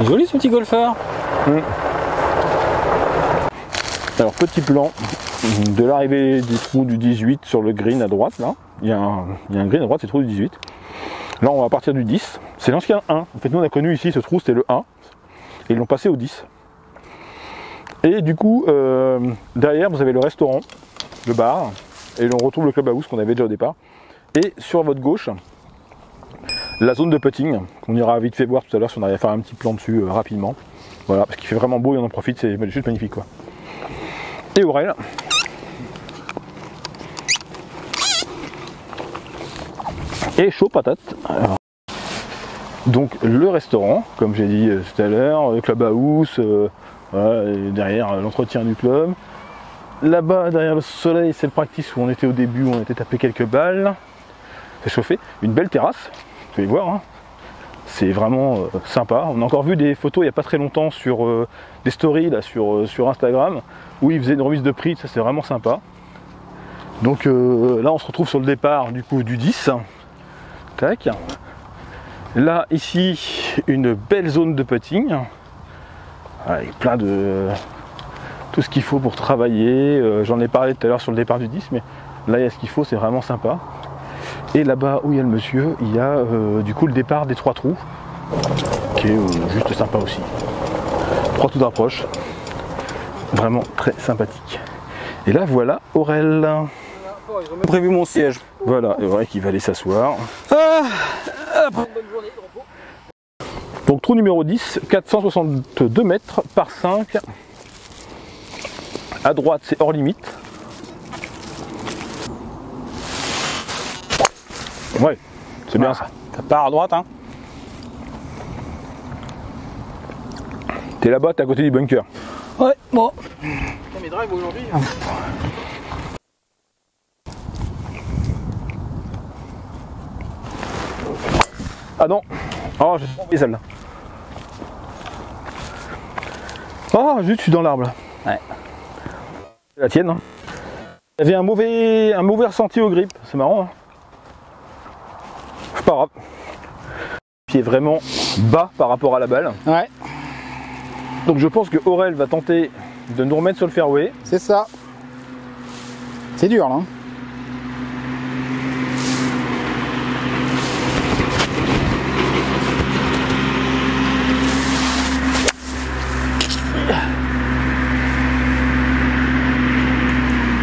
Joli ce petit golfeur. Alors petit plan de l'arrivée du trou du 18 sur le green à droite là. Il y a un green à droite, c'est le trou du 18. Là on va partir du 10. C'est l'ancien 1. En fait nous on a connu ici ce trou, c'était le 1. Et ils l'ont passé au 10. Et du coup derrière vous avez le restaurant, le bar. Et on retrouve le clubhouse qu'on avait déjà au départ. Et sur votre gauche, la zone de putting, qu'on ira vite fait voir tout à l'heure si on arrive à faire un petit plan dessus rapidement. Voilà, parce qu'il fait vraiment beau et on en profite, c'est juste magnifique quoi. Et Aurel. Et chaud patate. Alors, donc le restaurant, comme j'ai dit tout à l'heure, le clubhouse, voilà, et derrière l'entretien du club. Là-bas, derrière le soleil, c'est le practice où on était au début, où on était tapé quelques balles. C'est chauffé. Une belle terrasse, vous pouvez voir. Hein. C'est vraiment sympa. On a encore vu des photos il n'y a pas très longtemps sur des stories là, sur Instagram où ils faisaient une remise de prix. Ça, c'est vraiment sympa. Donc là, on se retrouve sur le départ du coup du 10. Tac. Là, ici, une belle zone de putting. Avec plein de... tout ce qu'il faut pour travailler. J'en ai parlé tout à l'heure sur le départ du 10, mais là, il y a ce qu'il faut, c'est vraiment sympa. Et là-bas où il y a le monsieur, il y a du coup le départ des 3 trous, qui est juste sympa aussi. 3 trous d'approche. Vraiment très sympathique. Et là, voilà Aurel. Ils ont même prévu mon siège. Voilà, Aurel qui va aller s'asseoir. Donc trou numéro 10, 462 mètres par 5. À droite, c'est hors limite. Ouais, c'est bien ça. Ça part à droite, hein. T'es là-bas, t'es à côté du bunker. Ouais, bon. Mes drives aujourd'hui. Ah non. Oh, j'ai trompé celle-là. Oh, juste, je suis dans l'arbre là. Ouais. C'est la tienne. Hein. Il y avait un mauvais ressenti au grip. C'est marrant. Hein. C'est pas grave. Pied vraiment bas par rapport à la balle. Ouais. Donc je pense que Aurel va tenter de nous remettre sur le fairway. C'est ça. C'est dur là. Hein.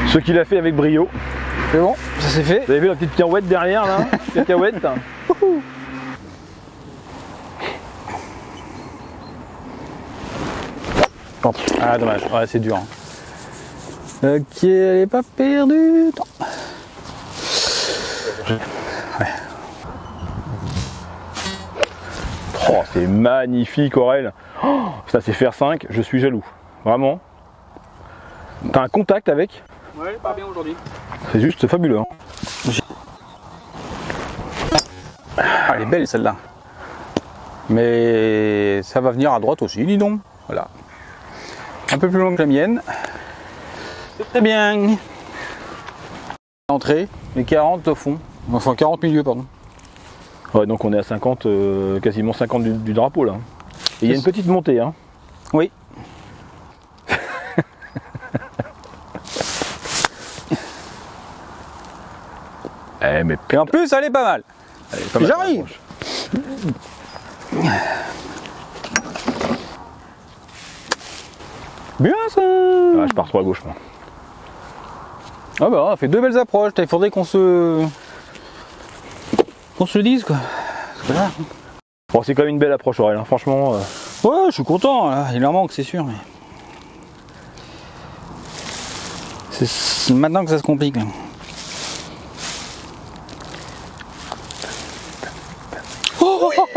Ce qu'il a fait avec brio. C'est bon, ça c'est fait. Vous avez vu la petite pirouette derrière là? Cacahuète. Ah dommage, ouais c'est dur. Hein. Ok, elle est pas perdue. Ouais. Oh, c'est magnifique Aurel. Oh, ça c'est faire 5, je suis jaloux. Vraiment. T'as un contact avec? Ouais, pas bien aujourd'hui. C'est juste fabuleux. Hein. Ah, elle est belle celle-là. Mais ça va venir à droite aussi, dis donc. Voilà. Un peu plus long que la mienne. C'est très bien. Entrée, et 40 au fond. Enfin 40 milieu, pardon. Ouais, donc on est à 50, quasiment 50 du drapeau là. Et il y a une petite montée. Hein. Oui. Mais et en plus, elle est pas mal. J'arrive. Bien ça. Ah, je pars trop à gauche moi. Ah bah on a fait 2 belles approches. Il faudrait qu'on se le dise quoi. Voilà. Bon, c'est quand même une belle approche Aurel, hein. Franchement. Ouais, je suis content. Là. Il en manque, c'est sûr. Mais c'est maintenant que ça se complique. Là.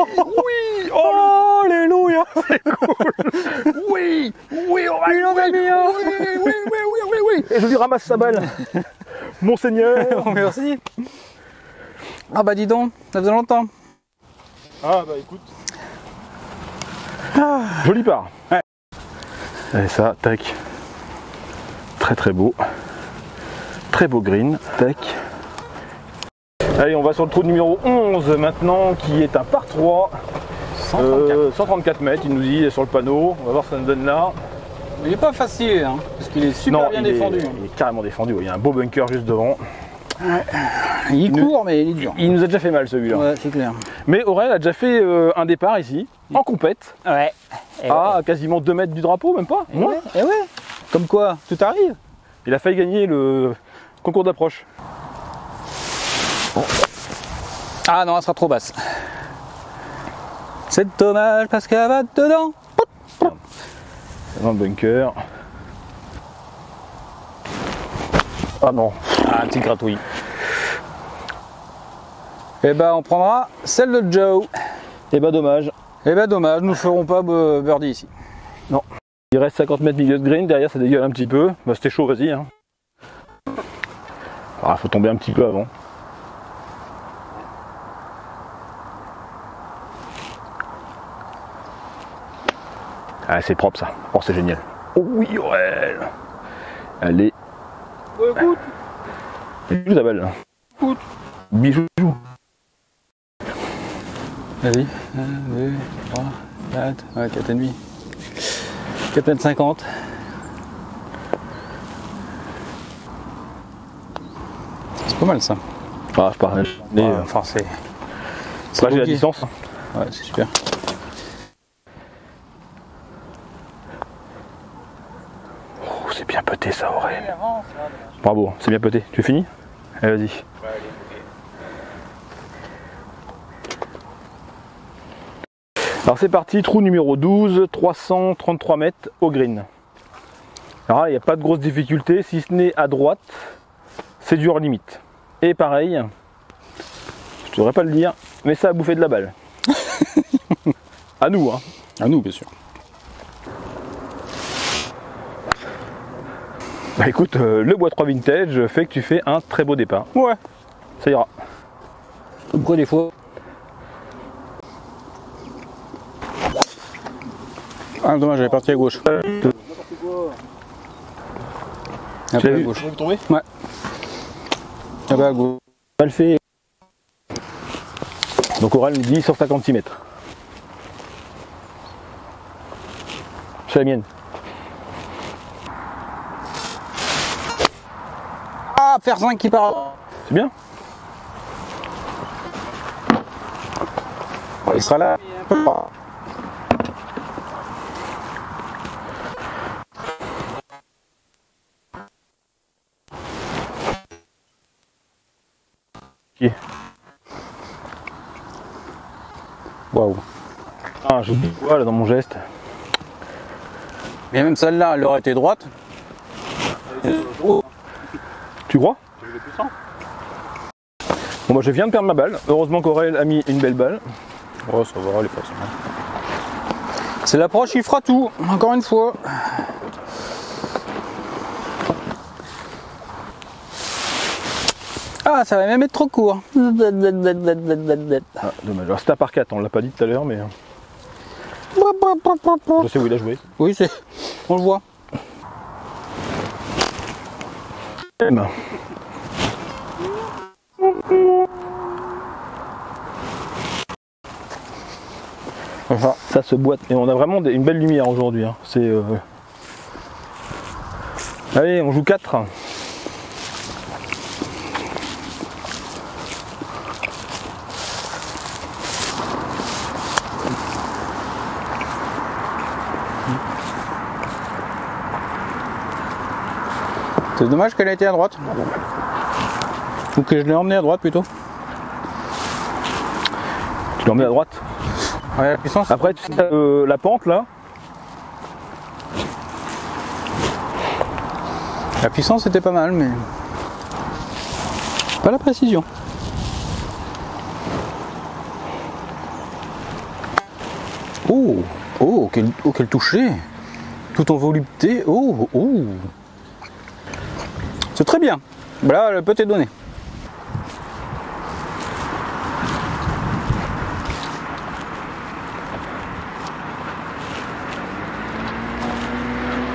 Oui, oh, alléluia, c'est cool. Oui, oui, on va il en a mis un. Oui. Et je lui ramasse sa balle. Monseigneur. Oh, merci. Ah bah dis donc, ça faisait longtemps. Ah bah écoute. Joli part. Ouais. Et ça, tac. Très très beau. Très beau green, tac. Allez, on va sur le trou numéro 11 maintenant, qui est un par 3. 134 mètres, il nous dit sur le panneau. On va voir ce que ça nous donne là. Il est pas facile, hein, parce qu'il est super bien défendu. Il est carrément défendu. Il y a un beau bunker juste devant. Il court, mais il est dur. Il nous a déjà fait mal celui-là. Ouais, c'est clair. Mais Aurel a déjà fait un départ ici, en compète. Ouais. À quasiment 2 mètres du drapeau, même pas. Et ouais, et ouais. Comme quoi, tout arrive. Il a failli gagner le concours d'approche. Ah non, elle sera trop basse. C'est dommage parce qu'elle va dedans. Dans le bunker. Ah non. Ah, un petit gratouille. Et ben on prendra celle de Joe. Et bah dommage. Et ben dommage, nous ne ferons pas birdie ici. Non. Il reste 50 mètres milieu de green, derrière ça dégueule un petit peu. Bah c'était chaud, vas-y. Hein. Ah, faut tomber un petit peu avant. Ah, c'est propre ça. Oh, c'est génial. Oh oui, ouais. Allez. Ouais, écoute. Bijou ta balle. Écoute. Bijou. Vas-y. 1, 2, 3, 4, ouais, 4,5. 4,50 m. C'est pas mal ça. Ah, je parle. Enfin, c'est. Là, j'ai la distance. Ouais, c'est super. Oh, c'est bien pété ça, Aurel. Bravo, c'est bien pété. Tu es fini? Allez, vas-y. Alors c'est parti, trou numéro 12, 333 mètres au green. Alors là, il n'y a pas de grosse difficulté, si ce n'est à droite, c'est du hors limite. Et pareil, je devrais pas le dire, mais ça a bouffé de la balle. À nous, hein. À nous, bien sûr. Bah écoute, le bois 3 vintage fait que tu fais un très beau départ. Ouais. Ça ira. Comme quoi des fois. Ah dommage, j'avais parti à gauche. Tu l'as vu tomber ? Ouais. Ah bah à gauche. Mal fait. Donc Aurel nous dit 156 mètres. C'est la mienne. Ah, faire 5 qui part. C'est bien. Il sera là. Waouh. Ah, je dis quoi là dans mon geste? Mais même celle-là, elle aurait été droite. Tu crois? Bon bah je viens de perdre ma balle. Heureusement qu'Aurel a mis une belle balle. Oh ça va, les façons. C'est l'approche, il fera tout, encore une fois. Ah, ça va même être trop court. Ah, dommage. Alors c'était à par 4, on l'a pas dit tout à l'heure, mais. Je sais où il a joué. Oui, c'est. On le voit. Ça se boite. Et on a vraiment une belle lumière aujourd'hui. Hein. C'est. Allez, on joue 4. C'est dommage qu'elle ait été à droite. Ou que je l'ai emmenée à droite plutôt. Tu l'emmènes à droite. Ouais, la puissance. Après, tu sais, la pente là. La puissance était pas mal, mais. Pas la précision. Oh, oh, quel toucher. Tout en volupté. Oh, oh. C'est très bien. Là, le peut est donné.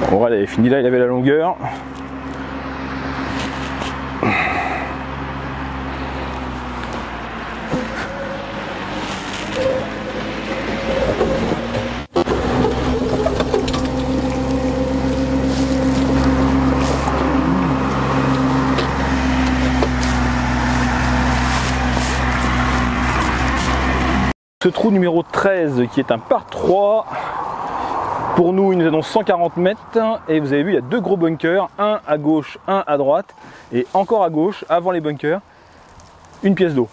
Bon, voilà, il est fini là, il avait la longueur. Ce trou numéro 13 qui est un par 3. Pour nous, il nous annonce 140 mètres. Et vous avez vu, il y a deux gros bunkers. Un à gauche, un à droite. Et encore à gauche, avant les bunkers, une pièce d'eau.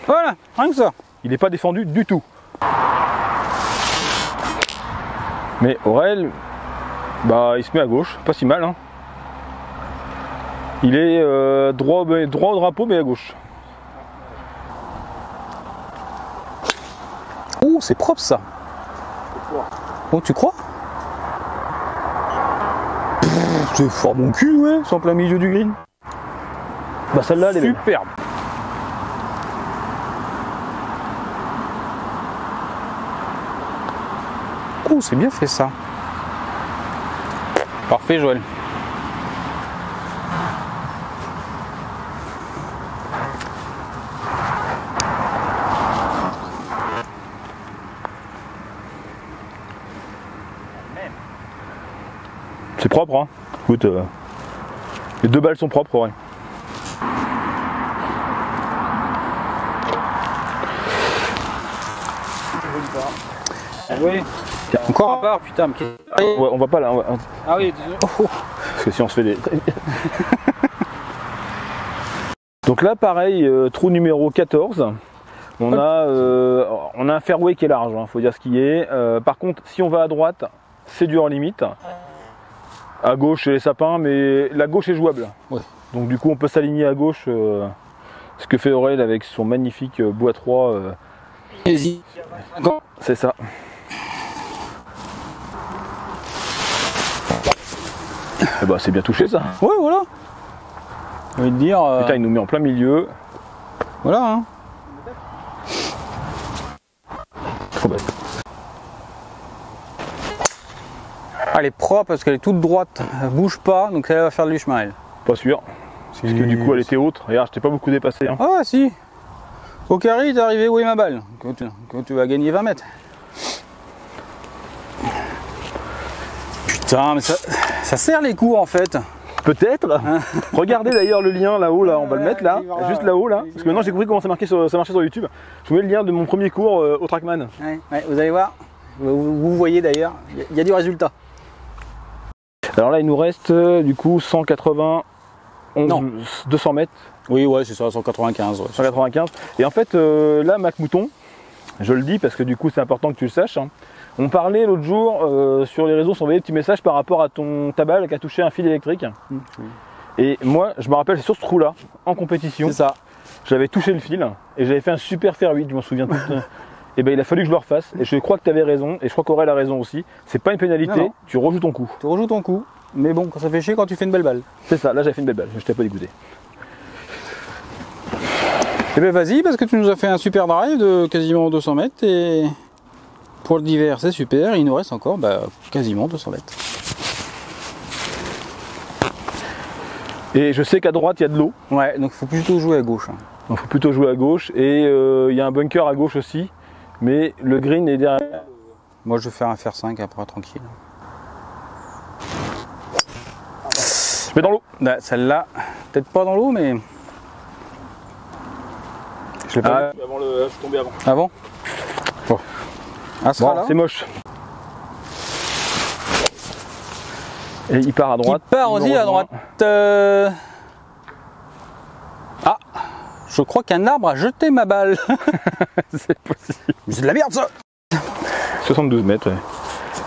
Voilà, rien que ça. Il n'est pas défendu du tout. Mais Aurel, bah, il se met à gauche. Pas si mal. Hein. Il est droit au drapeau, mais à gauche. Oh, c'est propre ça. Oh, tu crois? C'est fort mon cul, ouais, c'est en plein milieu du green. Bah celle-là, elle est belle. Superbe. Oh, c'est bien fait ça. Parfait, Joël. C'est propre, hein. Écoute, les deux balles sont propres, ouais. Oui. Encore à part, putain. Ouais, on va pas là. Ah oui, désolé. Parce que si on se fait des. Donc là, pareil, trou numéro 14. On a un fairway qui est large, hein, faut dire ce qui est. Par contre, si on va à droite, c'est du hors limite. À gauche, c'est les sapins, mais la gauche est jouable. Ouais. Donc du coup, on peut s'aligner à gauche. Ce que fait Aurel avec son magnifique bois 3. Vas-y. C'est ça. Et bah, c'est bien touché ça. Ouais, voilà. Je vais te dire. Putain, il nous met en plein milieu. Voilà, hein. Trop bête. Elle est propre parce qu'elle est toute droite, elle bouge pas, donc elle va faire du chemin. Elle. Pas sûr. Parce que du coup, elle était haute. Regarde, je t'ai pas beaucoup dépassé. Hein. Ah, si. Au carré, t'es arrivé où est ma balle quand tu vas gagner 20 mètres. Putain, mais ça sert les coups en fait. Peut-être. Regardez d'ailleurs le lien là-haut, là, on va le mettre là, voilà. juste là-haut là. Parce que maintenant j'ai compris comment ça marchait sur YouTube. Je vous mets le lien de mon premier cours au Trackman. Ouais, vous allez voir. Vous voyez d'ailleurs, il y a du résultat. Alors là, il nous reste du coup 180, 200 mètres. Oui, ouais, c'est ça, 195. Ouais. 195. Et en fait, là, Mac Mouton, je le dis parce que du coup, c'est important que tu le saches. Hein. On parlait l'autre jour sur les réseaux, on s'envoyait des petits messages par rapport à ta balle qui a touché un fil électrique. Et moi, je me rappelle, c'est sur ce trou-là, en compétition. C'est ça. J'avais touché le fil et j'avais fait un super fer 8, je m'en souviens tout. Et ben il a fallu que je le refasse. Et je crois que tu avais raison, et je crois qu'Aurel a raison aussi. C'est pas une pénalité, non. tu rejoues ton coup. Tu rejoues ton coup, mais bon, quand ça fait chier quand tu fais une belle balle. C'est ça, là j'avais fait une belle balle, je t'ai pas dégoûté. Et ben vas-y, parce que tu nous as fait un super drive de quasiment 200 mètres et pour le d'hiver c'est super, il nous reste encore quasiment 200 mètres. Et je sais qu'à droite il y a de l'eau. Ouais, donc il faut plutôt jouer à gauche. Il faut plutôt jouer à gauche et il y a un bunker à gauche aussi, mais le green est derrière. Moi je vais faire un fer 5 après tranquille. Je mets dans l'eau. Celle-là, peut-être pas dans l'eau mais... Je l'ai pas vu. Je suis tombé avant. Ah bon? Bon. Ah, ce sera là. C'est moche. Et il part à droite. Il part aussi à droite. Ah, je crois qu'un arbre a jeté ma balle. C'est possible. Mais c'est de la merde ça. 72 mètres, ouais.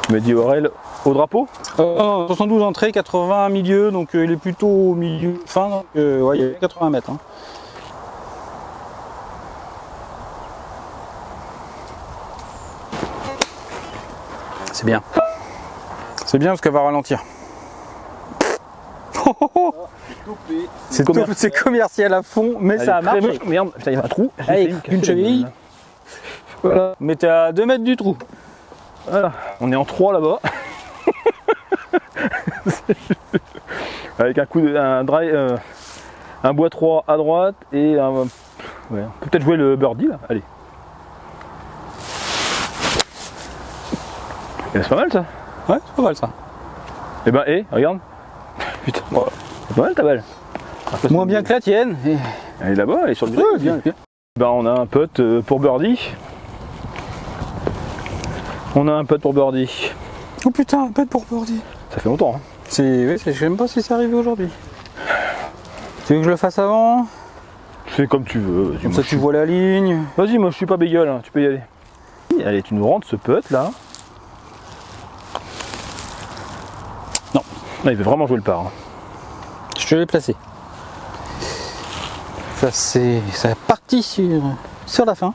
Tu m'as dit Aurel, au drapeau 72 entrées, 80 milieu, donc il est plutôt au milieu fin, donc ouais, il y a 80 mètres. Hein. C'est bien. C'est bien parce qu'elle va ralentir. C'est commercial à fond, mais ça a marché. Merde, putain, il y a un trou. Allez, une cheville. Voilà. Mais t'es à 2 mètres du trou. Voilà, on est en 3 là-bas. Avec un bois 3 à droite et un. Ouais, on peut peut-être jouer le birdie là. Allez. C'est pas mal ça. Ouais, c'est pas mal ça. Et ben, regarde. Putain, c'est pas mal ta balle. Moins bien que la tienne. Elle est là-bas, elle est sur le green. Ouais, bien. Ben, on a un putt pour birdie. On a un putt pour birdie. Oh putain, un putt pour birdie. Ça fait longtemps. Hein. Oui, je sais même pas si c'est arrivé aujourd'hui. Tu veux que je le fasse avant? Fais comme tu veux. Comme ça tu vois la ligne. Vas-y, moi je suis pas bégueule, hein. Tu peux y aller. Allez, tu nous rentres ce putt là. Non. Là, il veut vraiment jouer le par. Hein. Je te l'ai placé. Ça c'est parti sur la fin.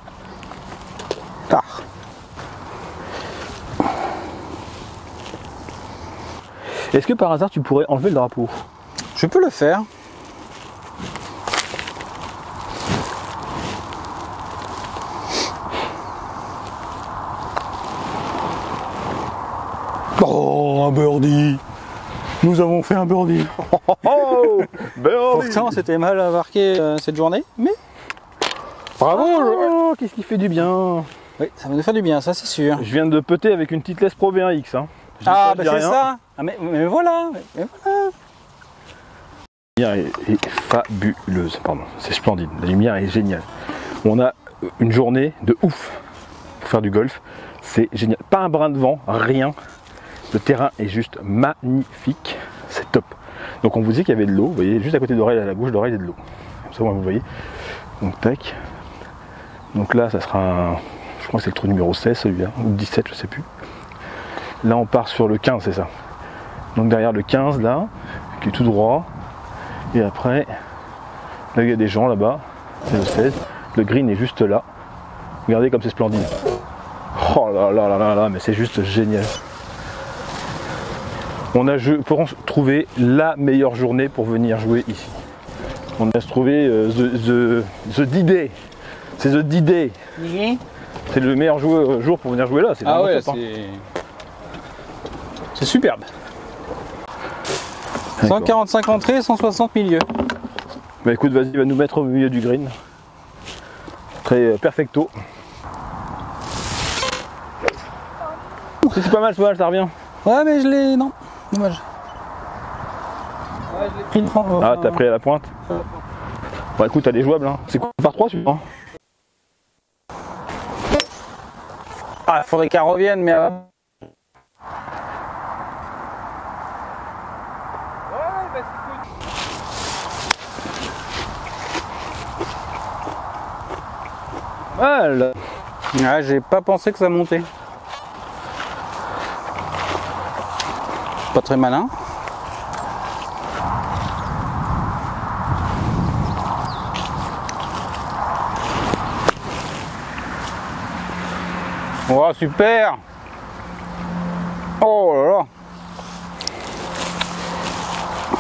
Par. Est-ce que par hasard tu pourrais enlever le drapeau? Je peux le faire. Oh, un birdie. Nous avons fait un birdie. Oh, birdie. Pourtant c'était mal marqué cette journée, mais bravo. Oh, qu'est-ce qui fait du bien. Oui, ça va nous faire du bien, ça c'est sûr. Je viens de putter avec une petite laisse Pro V1X. Hein. Ah bah c'est ça. Ah, mais voilà. Mais voilà. La lumière est fabuleuse, pardon, c'est splendide, la lumière est géniale. On a une journée de ouf pour faire du golf, c'est génial. Pas un brin de vent, rien. Le terrain est juste magnifique, c'est top. Donc on vous dit qu'il y avait de l'eau, vous voyez, juste à côté de l'oreille, à la gauche de l'oreille, il y a de l'eau. Comme ça, vous voyez. Donc tac. Donc là, ça sera un... Je crois que c'est le trou numéro 16 celui-là, ou 17, je sais plus. Là, on part sur le 15, c'est ça. Donc derrière le 15, là, qui est tout droit. Et après, là, il y a des gens là-bas, c'est le 16. Le green est juste là. Regardez comme c'est splendide. Oh là là là là là, mais c'est juste génial. On a, je pense, trouvé la meilleure journée pour venir jouer ici. On a trouvé the D-Day. C'est the D-Day. C'est le meilleur jour pour venir jouer là. Ah ouais, c'est superbe. 145 entrées, 160 milieux. Bah écoute, vas-y, va nous mettre au milieu du green. Très perfecto. C'est pas mal, ça revient. Ouais, mais je l'ai... Non, dommage. Ouais, je l'ai pris une fois. Ah, t'as pris à la pointe. Bon écoute, elle est jouable. Hein. C'est quoi par 3 celui-là? Ah, il faudrait qu'elle revienne, mais... Mal. Ouais, j'ai pas pensé que ça montait. Pas très malin. Oh super. Oh là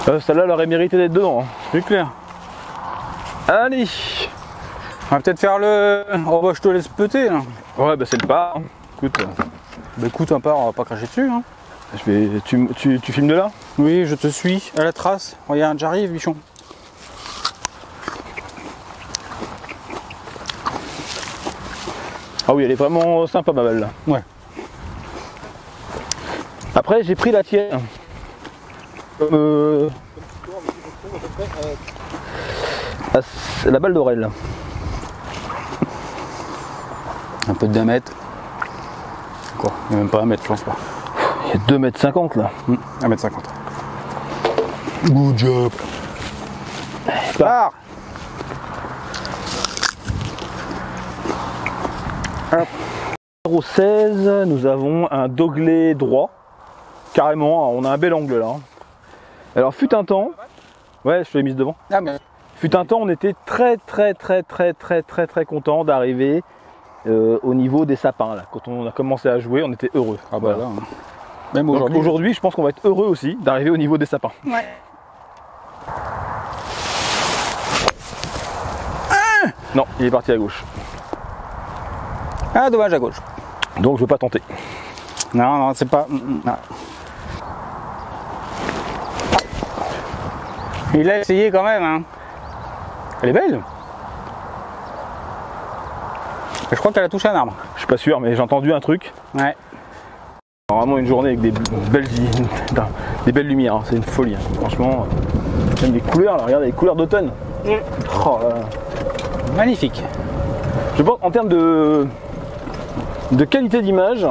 là. Celle-là, elle aurait mérité d'être dedans. Hein. C'est clair. Allez. On va peut-être faire le... Oh bah je te laisse péter là. Ouais bah c'est le pas. Écoute. Bah écoute un part, on va pas cracher dessus hein. Je vais. Tu filmes de là? Oui, je te suis à la trace. Regarde, j'arrive, bichon. Ah oui, elle est vraiment sympa ma balle là. Ouais. Après j'ai pris la tienne. La balle d'Aurel. Un peu de 1 mètre. Quoi? Il n'y a même pas 1 mètre, je pense pas. Il y a 2,50 m là. 1,50 m. Good job. Pars. Numéro 16, nous avons un doglé droit. Carrément, on a un bel angle là. Alors fut un temps, ouais je te l'ai mise devant. Ah, mais... Fut un temps, on était très content d'arriver au niveau des sapins là. Quand on a commencé à jouer, on était heureux. Ah bah là, même aujourd'hui. Aujourd'hui, je pense qu'on va être heureux aussi d'arriver au niveau des sapins. Ouais. Non, il est parti à gauche. Ah dommage à gauche. Donc je veux pas tenter. Non, non, c'est pas... Non. Il a essayé quand même hein. Elle est belle. Je crois qu'elle a touché un arbre. Je suis pas sûr, mais j'ai entendu un truc. Ouais. Vraiment une journée avec des belles lumières, hein. C'est une folie. Hein. Franchement, même les couleurs, là, regardez les couleurs d'automne. Oh là là. Magnifique. Je pense en termes de qualité d'image,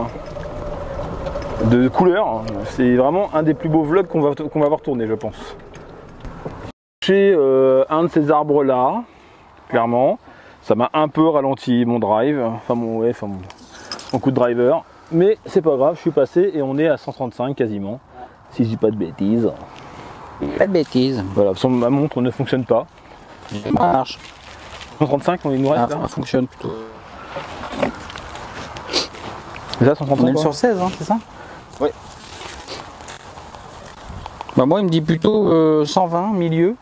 de couleurs. C'est vraiment un des plus beaux vlogs qu'on va avoir tourné, je pense. Chez un de ces arbres là, clairement, ça m'a un peu ralenti mon drive, mon coup de driver, mais c'est pas grave, je suis passé et on est à 135 quasiment, si je dis pas de bêtises. Pas de bêtises. Voilà, ma montre ne fonctionne pas. Ça marche. 135, il nous reste là. Ça fonctionne plutôt. Là, 135. On est sur 16, hein, c'est ça? Oui. Bah moi il me dit plutôt 120 milieu.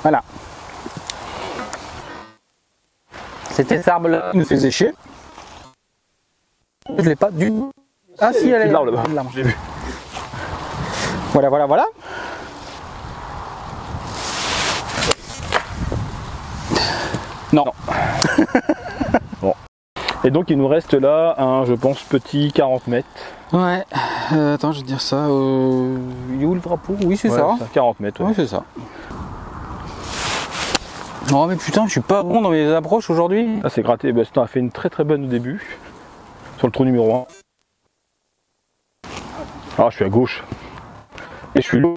Voilà. C'était cet arbre là qui nous faisait chier. Je l'ai pas du tout. Ah si, elle est là. J'ai vu. Voilà. Non. Bon. Et donc il nous reste là un, je pense, petit 40 mètres. Ouais. Attends, je vais te dire ça. Il est où le drapeau? Oui, c'est ça. 40 mètres. Ouais. Oui, c'est ça. Oh mais putain, je suis pas bon dans mes approches aujourd'hui. Là c'est gratté, Baston a fait une très bonne au début. Sur le trou numéro 1. Alors je suis à gauche. Et je suis là.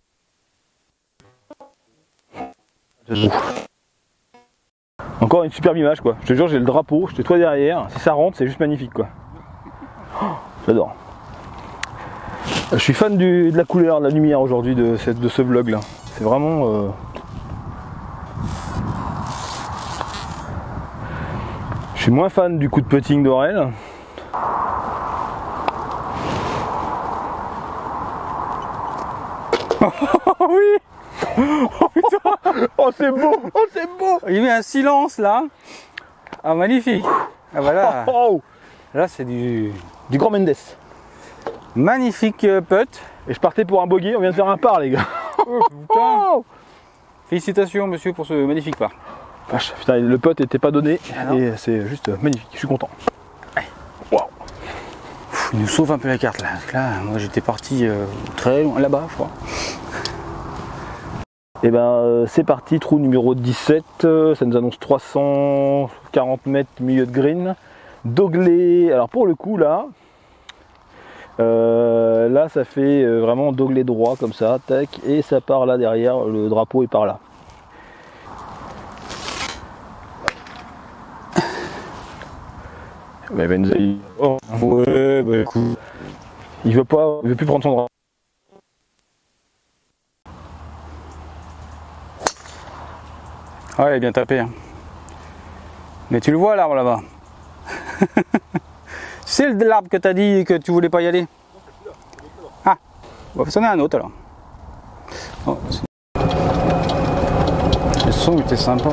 Encore une superbe image quoi. Je te jure, j'ai le drapeau, je te toi derrière. Si ça rentre, c'est juste magnifique quoi. Oh, j'adore. Je suis fan de la couleur, de la lumière aujourd'hui de ce vlog là. C'est vraiment... Je suis moins fan du coup de putting d'Aurel. Oh oui. Oh putain. Oh c'est beau. Oh c'est beau. Il met un silence là. Ah magnifique. Ah voilà. Oh. Là c'est du Grand Mendes. magnifique putt. Et je partais pour un bogey, on vient de faire un par les gars. Oh, putain. Félicitations monsieur pour ce magnifique par. Vache, putain, le putt n'était pas donné Ah et c'est juste magnifique, je suis content. Waouh. Il nous sauve un peu la carte là. Parce que là, moi j'étais parti très loin là-bas, je crois. Et ben c'est parti, trou numéro 17, ça nous annonce 340 mètres milieu de green. Doglé, alors pour le coup là, là ça fait vraiment doglé droit comme ça, tac, et ça part là derrière, le drapeau est par là. Mais Benza, Ouais, bah écoute. il veut plus prendre son drapeau. Ah, il est bien tapé. Hein. Mais tu le vois l'arbre là-bas. C'est l'arbre que t'as dit que tu voulais pas y aller. Ah, on va sonner un autre alors. Oh, le son était sympa.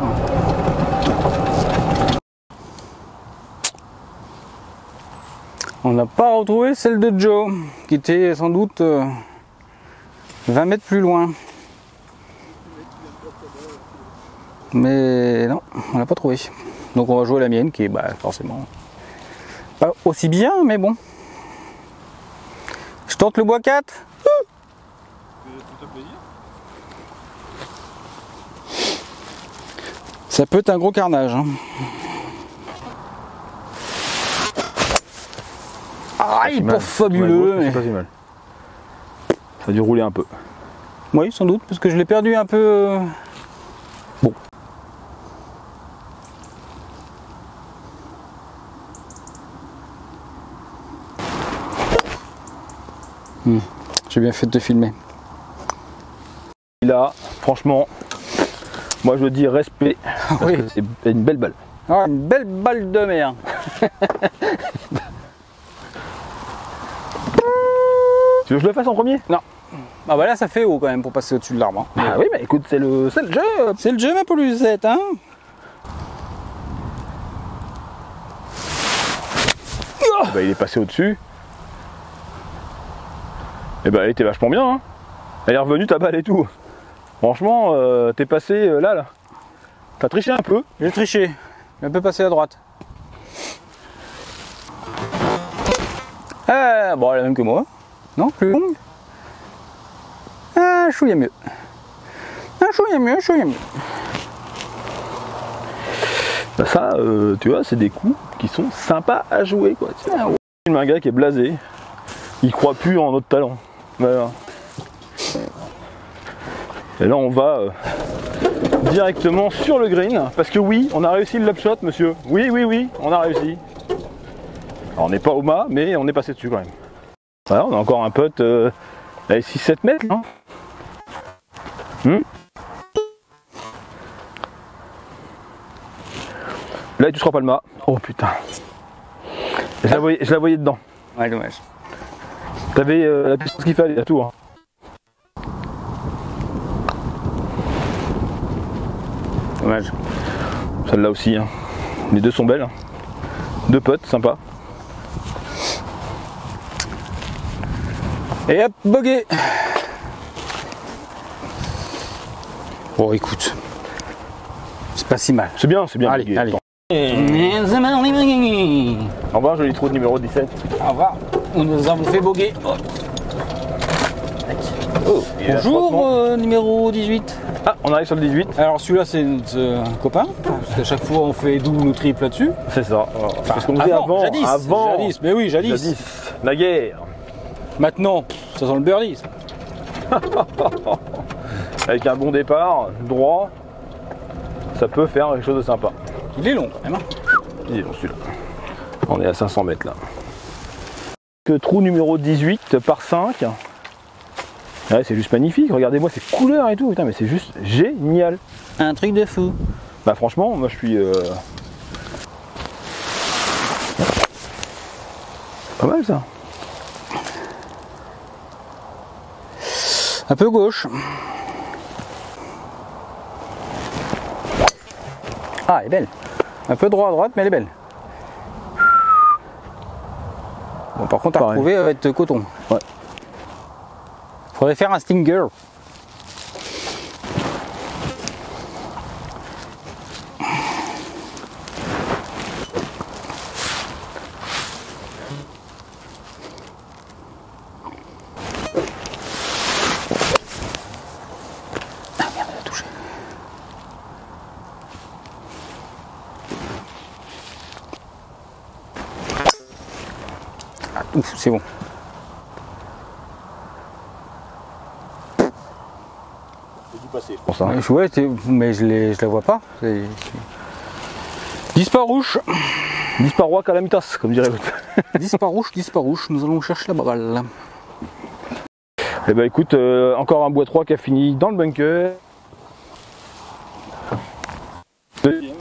On n'a pas retrouvé celle de Joe, qui était sans doute 20 mètres plus loin. Mais non, on l'a pas trouvé. Donc on va jouer la mienne, qui est forcément pas aussi bien, mais bon. Je tente le bois 4. Ça peut être un gros carnage. Hein. Aïe, pas fabuleux. Ouais, c'est pas si mal. Ça a dû rouler un peu. Oui, sans doute, parce que je l'ai perdu un peu. Bon. J'ai bien fait de te filmer. Là, franchement, moi je dis respect. Parce oui. que c'est une belle balle. Ah, une belle balle de mer. Tu veux que je le fasse en premier? Non. Ah bah là ça fait haut quand même pour passer au-dessus de l'arbre. Hein. Ah oui, mais écoute, c'est le jeu. C'est le jeu ma polusette, hein. Bah, il est passé au-dessus. Et bah elle était vachement bien. Hein. Elle est revenue ta balle et tout. Franchement, t'es passé là. T'as triché un peu. J'ai triché. J'ai un peu passé à droite. Bon, elle est la même que moi. Non, plus longue. Un chouïa mieux. Un chouïa mieux, un chouïa mieux. Bah ça, tu vois, c'est des coups qui sont sympas à jouer, quoi. Un gars qui est blasé, il croit plus en notre talent. Voilà. Et là, on va directement sur le green, parce que oui, on a réussi le lob shot, monsieur. Oui, oui, oui, on a réussi. Alors, on n'est pas au mât, mais on est passé dessus quand même. Voilà, on a encore un putt à 6-7 mètres. Hein. Là, il touchera pas le mât. Oh putain. Je la voyais dedans. Ouais, dommage. T'avais la puissance qu'il fallait, à tout. Hein. Dommage. Celle-là aussi. Hein. Les deux sont belles. Hein. Deux potes, sympa. Et hop, bogey. Bon, écoute. C'est pas si mal. C'est bien, c'est bien. Allez, allez. Au revoir, joli trou de numéro 17. Au revoir. Nous avons fait bogey. Oh. Oh, Bonjour, numéro 18. Ah, on arrive sur le 18. Alors celui-là c'est notre copain, parce qu'à chaque fois on fait double ou triple là-dessus. C'est ça. C'est ce qu'on faisait avant. Jadis, mais oui, jadis. La guerre. Maintenant, ça sent le birdie. Avec un bon départ, droit, ça peut faire quelque chose de sympa. Il est long quand même. Il est long celui-là. On est à 500 mètres là. Que trou numéro 18 par 5. Ouais, c'est juste magnifique, regardez-moi ces couleurs et tout, putain, mais c'est juste génial. Un truc de fou. Bah franchement, moi je suis... Pas mal ça. Un peu gauche. Ah, elle est belle. Un peu droit à droite, mais elle est belle. Bon, par contre, à retrouver, elle va être coton. Ouais. Faudrait faire un stinger. Ah merde, elle a touché. Ah, ouf, c'est bon. Pour ça. Ouais, mais je la vois pas. 10 par rouge. Disparois calamitas, comme dirait l'autre. 10 par rouge, nous allons chercher la balle. Eh ben écoute, encore un bois 3 qui a fini dans le bunker. Deuxième.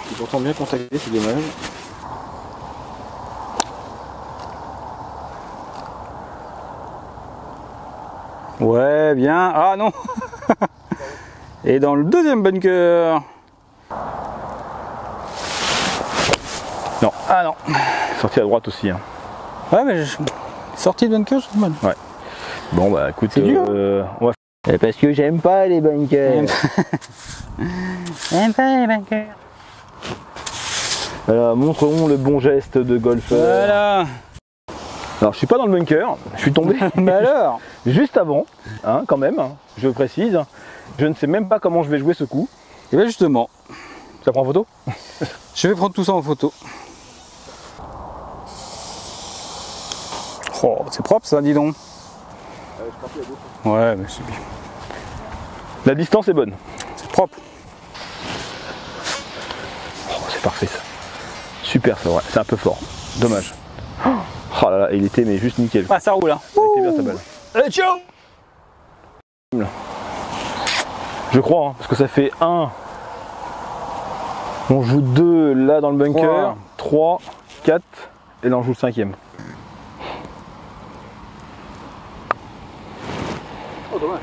C'est pourtant bien contacté, c'est dommage. Ouais, bien. Ah non. Et dans le deuxième bunker. Non. Ah non. Sorti à droite aussi. Hein. Ouais, mais sortie de bunker, c'est mal. Ouais. Bon bah écoute, C'est dur. on va... Parce que j'aime pas les bunkers. J'aime pas les bunkers. Voilà, montrons le bon geste de golfeur. Voilà. Alors je suis pas dans le bunker, je suis tombé. Mais alors? Juste avant, hein, quand même, hein, je précise. Je ne sais même pas comment je vais jouer ce coup. Et bien justement, Ça prend photo? je vais prendre tout ça en photo. Oh, c'est propre ça, dis donc. Ouais, mais c'est bien. La distance est bonne. C'est propre. Oh, c'est parfait ça. Super ça, ouais. C'est un peu fort. Dommage. Oh là là, il était mais juste nickel. Ah, ça roule hein. Il était bien sa balle. Allez, ciao. Je crois, hein, parce que ça fait 1. On joue 2 là dans le bunker. 3, 4. Et là on joue le 5e. Oh, dommage.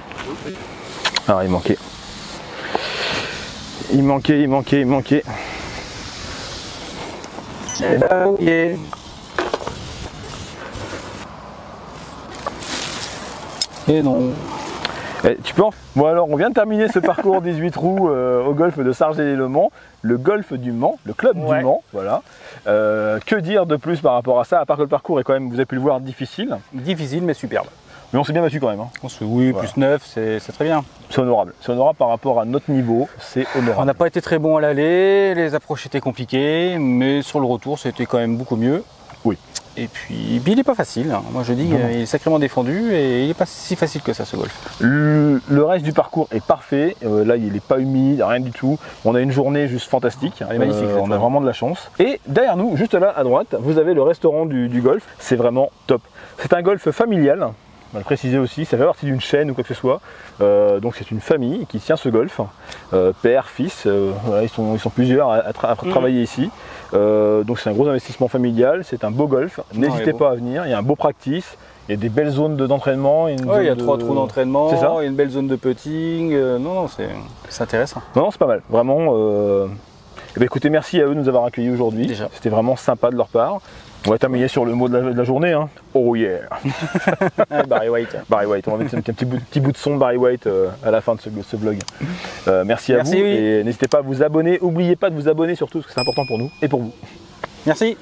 Alors il manquait. Il manquait. Et là, ok. Et non. Tu peux en... Bon alors on vient de terminer ce parcours 18 trous au golf de Sargé-les-Le-Mans, le golf du Mans, le club du Mans, voilà. Que dire de plus par rapport à ça, à part que le parcours est quand même, vous avez pu le voir, difficile. Difficile mais superbe. Mais on s'est bien battu quand même. Hein. Oui, Voilà. plus 9, c'est très bien. C'est honorable. C'est honorable par rapport à notre niveau, c'est honorable. On n'a pas été très bon à l'aller, les approches étaient compliquées, mais sur le retour, c'était quand même beaucoup mieux. Oui. Et puis il n'est pas facile. Hein. Moi je dis qu'il est sacrément défendu et il n'est pas si facile que ça ce golf. Le reste du parcours est parfait. Là, il n'est pas humide, rien du tout. On a une journée juste fantastique. Elle est magnifique, on a vraiment de la chance. Et derrière nous, juste là à droite, vous avez le restaurant du golf. C'est vraiment top. C'est un golf familial. On va le préciser aussi, ça fait partie d'une chaîne ou quoi que ce soit. Donc c'est une famille qui tient ce golf. Père, fils, voilà, ils sont plusieurs à travailler ici. Donc c'est un gros investissement familial, c'est un beau golf. N'hésitez pas à venir, il y a un beau practice. Il y a des belles zones d'entraînement. Il y a 3 trous d'entraînement, c'est ça. Il y a une belle zone de putting. Non, c'est intéressant. Non, c'est pas mal. Vraiment. Eh bien, écoutez, merci à eux de nous avoir accueillis aujourd'hui. C'était vraiment sympa de leur part. On va terminer sur le mot de la journée. Hein. Oh yeah. Barry White. Barry White. On va mettre un petit bout de son de Barry White à la fin de ce vlog. Merci à vous. Oui. Et n'hésitez pas à vous abonner. N'oubliez pas de vous abonner surtout parce que c'est important pour nous et pour vous. Merci.